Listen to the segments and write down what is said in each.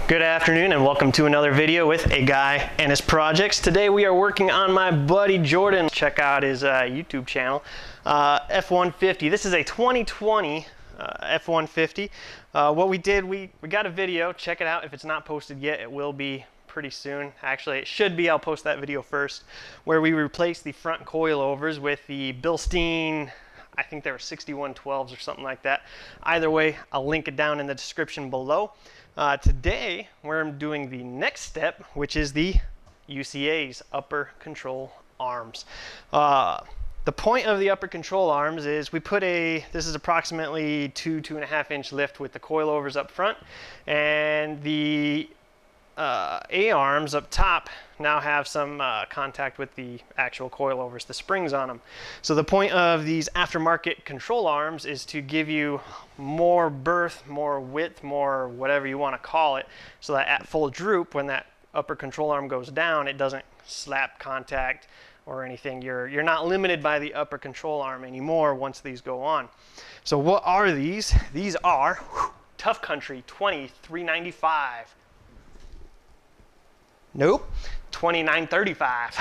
Good afternoon and welcome to another video with a guy and his projects. Today we are working on my buddy Jordan. Check out his YouTube channel, F150. This is a 2020 F150. What we did, we got a video. Check it out. If it's not posted yet, it will be pretty soon. Actually, it should be. I'll post that video first, where we replaced the front coilovers with the Bilstein, I think they were 6112s or something like that. Either way, I'll link it down in the description below. Today, we're doing the next step, which is the UCA's, upper control arms. The point of the upper control arms is we put this is approximately 2.5 inch lift with the coilovers up front, and the A-arms up top now have some contact with the actual coilovers, the springs on them. So the point of these aftermarket control arms is to give you more berth, more width, more whatever you want to call it, so that at full droop, when that upper control arm goes down, it doesn't slap contact or anything. You're not limited by the upper control arm anymore once these go on. So what are these? These are Tuff Country 2395. Nope, 2935.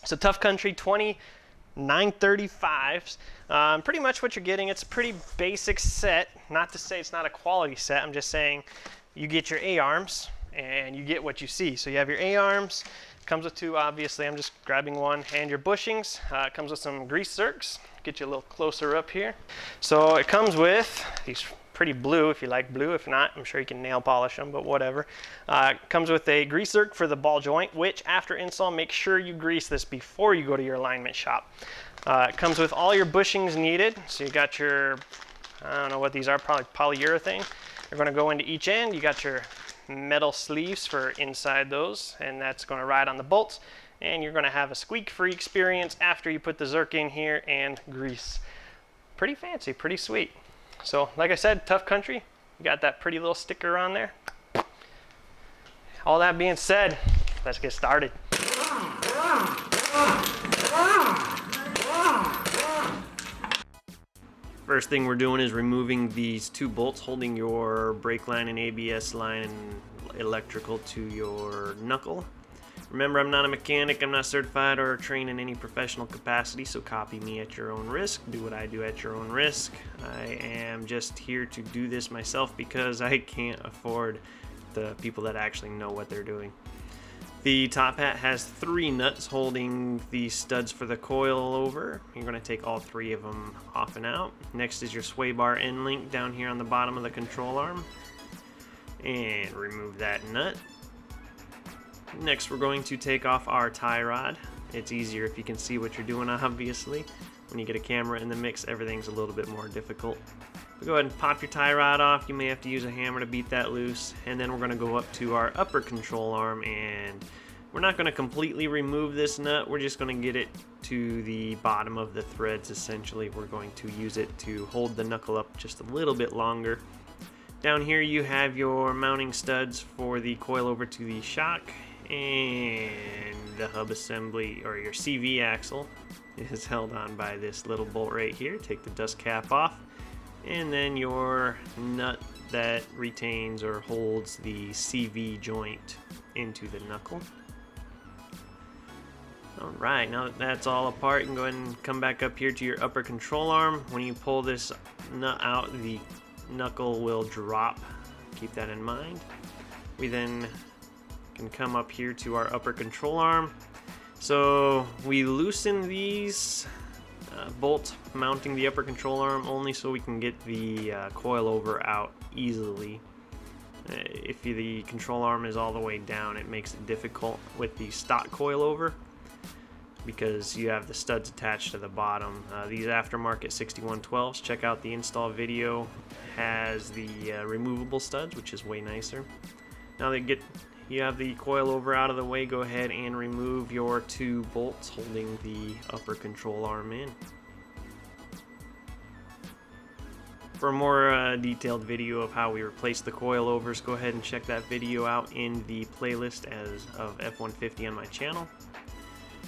So Tuff Country 2935s. Pretty much what you're getting. It's a pretty basic set. Not to say it's not a quality set. I'm just saying you get your A-arms and you get what you see. So you have your A-arms. Comes with two, obviously. I'm just grabbing one. And your bushings. It comes with some grease zerks. Get you a little closer up here. So it comes with these pretty blue, if you like blue. If not, I'm sure you can nail polish them, but whatever. Comes with a grease zerk for the ball joint, which after install, make sure you grease this before you go to your alignment shop. It comes with all your bushings needed. So you got your, I don't know what these are, probably polyurethane. They're going to go into each end. You got your metal sleeves for inside those, and that's going to ride on the bolts. And you're going to have a squeak-free experience after you put the zerk in here and grease. Pretty fancy, pretty sweet. So, like I said, Tuff Country, you got that pretty little sticker on there. All that being said, let's get started. First thing we're doing is removing these two bolts holding your brake line and ABS line and electrical to your knuckle. Remember, I'm not a mechanic, I'm not certified or trained in any professional capacity, so copy me at your own risk. Do what I do at your own risk. I am just here to do this myself because I can't afford the people that actually know what they're doing. The top hat has 3 nuts holding the studs for the coil over. You're going to take all 3 of them off and out. Next is your sway bar end link down here on the bottom of the control arm. And remove that nut. Next, we're going to take off our tie rod. It's easier if you can see what you're doing, obviously. When you get a camera in the mix, everything's a little bit more difficult. So go ahead and pop your tie rod off. You may have to use a hammer to beat that loose. And then we're going to go up to our upper control arm, and we're not going to completely remove this nut. We're just going to get it to the bottom of the threads, essentially. We're going to use it to hold the knuckle up just a little bit longer. Down here you have your mounting studs for the coil over to the shock, and the hub assembly, or your CV axle, is held on by this little bolt right here. Take the dust cap off, and then your nut that retains or holds the CV joint into the knuckle. Alright, now that that's all apart, you can go ahead and come back up here to your upper control arm. When you pull this nut out, the knuckle will drop. Keep that in mind. We then can come up here to our upper control arm. So we loosen these bolts mounting the upper control arm only so we can get the coilover out easily. If the control arm is all the way down, it makes it difficult with the stock coilover because you have the studs attached to the bottom. These aftermarket 6112s, check out the install video, has the removable studs, which is way nicer. Now that you have the coilover out of the way, go ahead and remove your 2 bolts holding the upper control arm in. For a more detailed video of how we replace the coilovers, go ahead and check that video out in the playlist of F150 on my channel.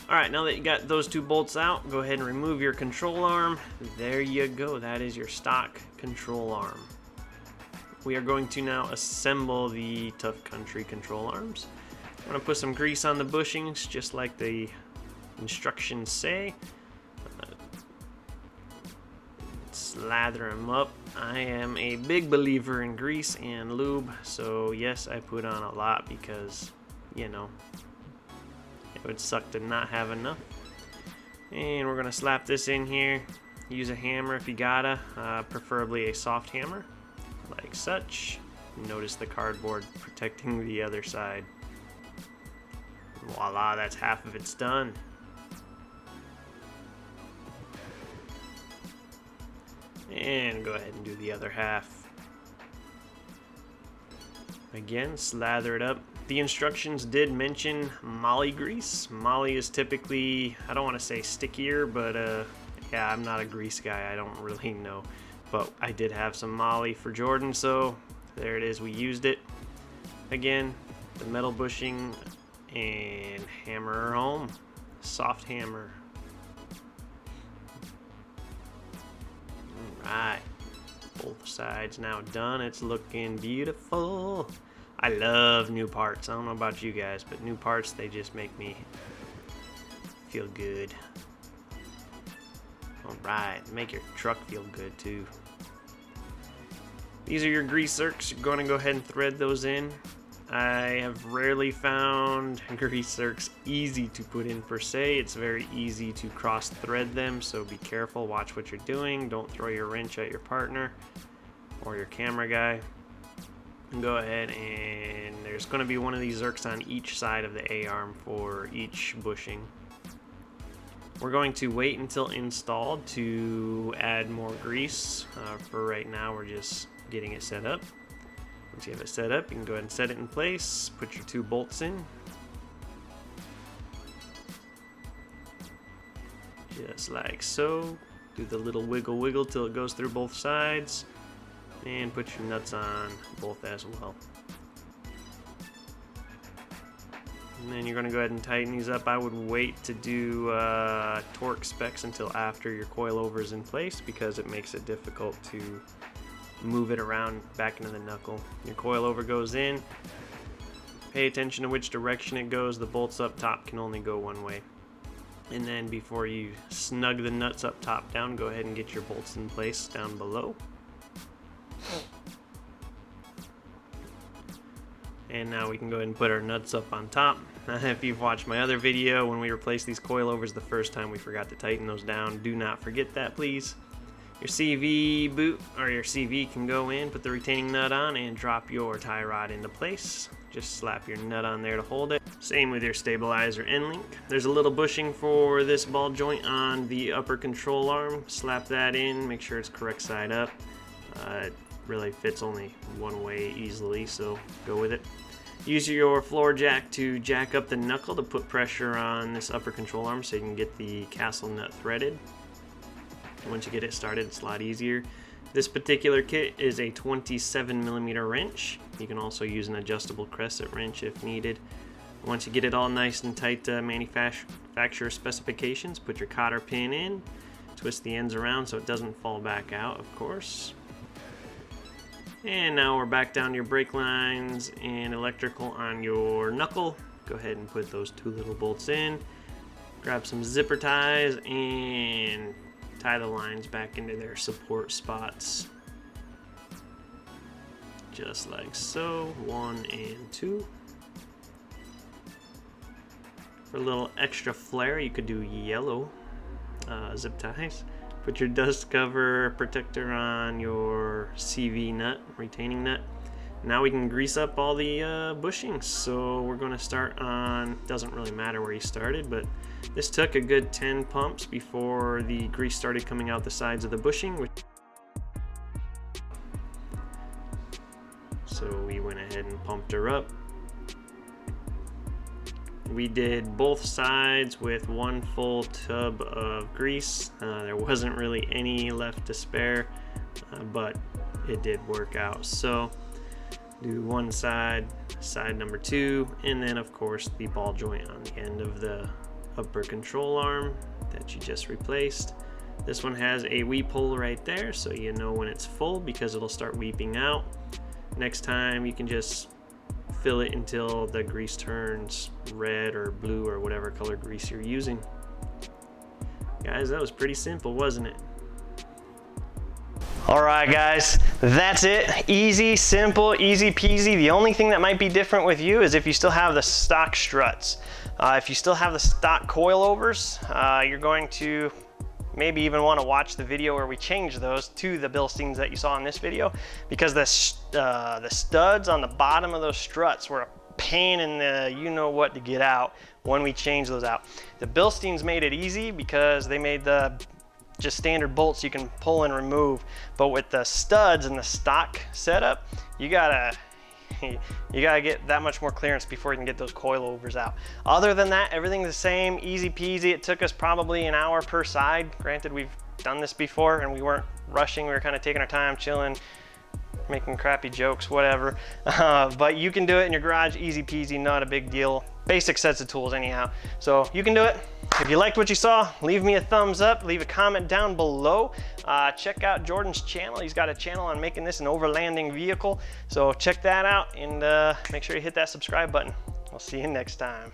Alright, now that you got those 2 bolts out, go ahead and remove your control arm. There you go, that is your stock control arm. we are going to now assemble the Tuff Country control arms. I'm going to put some grease on the bushings just like the instructions say. Slather them up. I am a big believer in grease and lube, so yes, I put on a lot because, you know, it would suck to not have enough. And we're gonna slap this in here. Use a hammer if you gotta, preferably a soft hammer, like such. Notice the cardboard protecting the other side. Voila, that's half of it's done. And go ahead and do the other half. Again, slather it up. The instructions did mention moly grease. Moly is typically, I don't want to say stickier, but yeah, I'm not a grease guy. I don't really know. But I did have some moly for Jordan, so there it is. We used it. Again, the metal bushing and hammer her home. Soft hammer. Alright, both sides now done. It's looking beautiful. I love new parts. I don't know about you guys, but new parts, they just make me feel good. Alright, make your truck feel good too. These are your grease zerks. You're going to go ahead and thread those in. I have rarely found grease zerks easy to put in per se. It's very easy to cross thread them, so be careful, watch what you're doing. Don't throw your wrench at your partner or your camera guy. And go ahead, and there's going to be one of these zerks on each side of the A-arm for each bushing. We're going to wait until installed to add more grease. For right now, we're just getting it set up. Once you have it set up, you can go ahead and set it in place. Put your 2 bolts in. Just like so. Do the little wiggle wiggle till it goes through both sides. And put your nuts on both as well. And then you're going to go ahead and tighten these up. I would wait to do torque specs until after your coilover is in place, because it makes it difficult to move it around back into the knuckle. Your coilover goes in. Pay attention to which direction it goes. The bolts up top can only go one way. And then before you snug the nuts up top down, go ahead and get your bolts in place down below. And now we can go ahead and put our nuts up on top. If you've watched my other video when we replaced these coilovers the first time, we forgot to tighten those down. Do not forget that, please. Your CV boot or your CV can go in, put the retaining nut on, and drop your tie rod into place. Just slap your nut on there to hold it. Same with your stabilizer end link. There's a little bushing for this ball joint on the upper control arm. Slap that in, make sure it's correct side up. It really fits only one way easily, so go with it. Use your floor jack to jack up the knuckle to put pressure on this upper control arm so you can get the castle nut threaded. Once you get it started, it's a lot easier. This particular kit is a 27mm wrench. You can also use an adjustable crescent wrench if needed. Once you get it all nice and tight to manufacturer specifications, put your cotter pin in, twist the ends around so it doesn't fall back out, of course. And now we're back down to your brake lines and electrical on your knuckle. Go ahead and put those 2 little bolts in. Grab some zipper ties and tie the lines back into their support spots. Just like so, 1 and 2. For a little extra flair, you could do yellow zip ties. Put your dust cover protector on your CV nut, retaining nut. Now we can grease up all the bushings. So we're going to start on, doesn't really matter where you started, but this took a good 10 pumps before the grease started coming out the sides of the bushing. So we went ahead and pumped her up. We did both sides with 1 full tub of grease. There wasn't really any left to spare, but it did work out. So do one side, side number 2, and then of course the ball joint on the end of the upper control arm that you just replaced. This one has a weep hole right there, so you know when it's full because it'll start weeping out. Next time you can just fill it until the grease turns red or blue or whatever color grease you're using. Guys, that was pretty simple, wasn't it? All right, guys, that's it. Easy, simple, easy peasy. The only thing that might be different with you is if you still have the stock struts. If you still have the stock coilovers, you're going to maybe even want to watch the video where we change those to the Bilsteins that you saw in this video, because the studs on the bottom of those struts were a pain in the you-know-what to get out when we changed those out. The Bilsteins made it easy because they made the just standard bolts you can pull and remove, but with the studs and the stock setup, you gotta get that much more clearance before you can get those coilovers out. Other than that, everything's the same, easy peasy. It took us probably an hour per side. Granted, we've done this before and we weren't rushing. We were kind of taking our time, chilling, making crappy jokes, whatever. But you can do it in your garage, easy peasy, not a big deal. Basic sets of tools anyhow. So you can do it. If you liked what you saw, leave me a thumbs up, leave a comment down below. Check out Jordan's channel. He's got a channel on making this an overlanding vehicle. So check that out and make sure you hit that subscribe button. I'll see you next time.